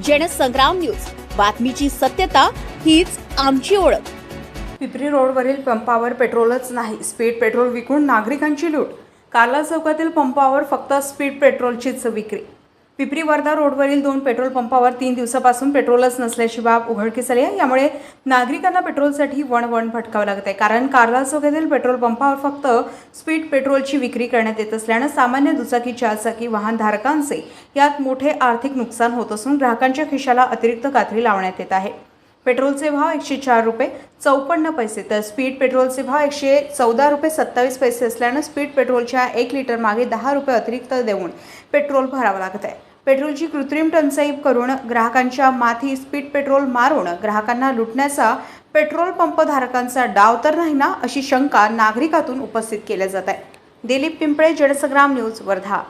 Jansangram news, बातमीची सत्यता हीच आमची ओळख। पिपरी रोडवरील पंपावर पेट्रोलच नाही, स्पीड पेट्रोल विकून नागरिकांची लूट। कार्ला चौकातील पंपावर फक्त स्पीड पेट्रोलचीच विक्री। पिपरी वर्धा रोडवरील 2 पेट्रोल पंपावर 3 दिवसापासून पेट्रोलच नसल्याची बाब उघडकीस आली आहे। यामुळे नागरिकांना पेट्रोलसाठी वणवण भटकावं लागत आहे, कारण कार्ला चौकातील पेट्रोल पंपावर फक्त स्पीड पेट्रोलची विक्री करण्यात येत असल्याने सामान्य दुचाकी चारचाकी वाहनधारकांचे यात मोठे आर्थिक नुकसान होत असून ग्राहकांच्या खिशाला अतिरिक्त कात्री लावण्यात येत आहे। पेट्रोलचे भाव 104 रुपये 54 पैसे तर स्पीड पेट्रोलचे भाव 114 रुपये 27 पैसे असल्याने स्पीड पेट्रोलच्या 1 लिटर मागे 10 रुपये अतिरिक्त देऊन पेट्रोल भरावं लागत आहे। पेट्रोलची कृत्रिम टंचाई करून ग्राहकांच्या माथी स्पीड पेट्रोल मारून ग्राहकांना लुटण्याचा पेट्रोल पंप धारकांचा डाव तर नाही ना, अशी शंका नागरिकातून उपस्थित केली जात आहे। दिलीप पिंपळे, जनसंग्राम न्यूज, वर्धा।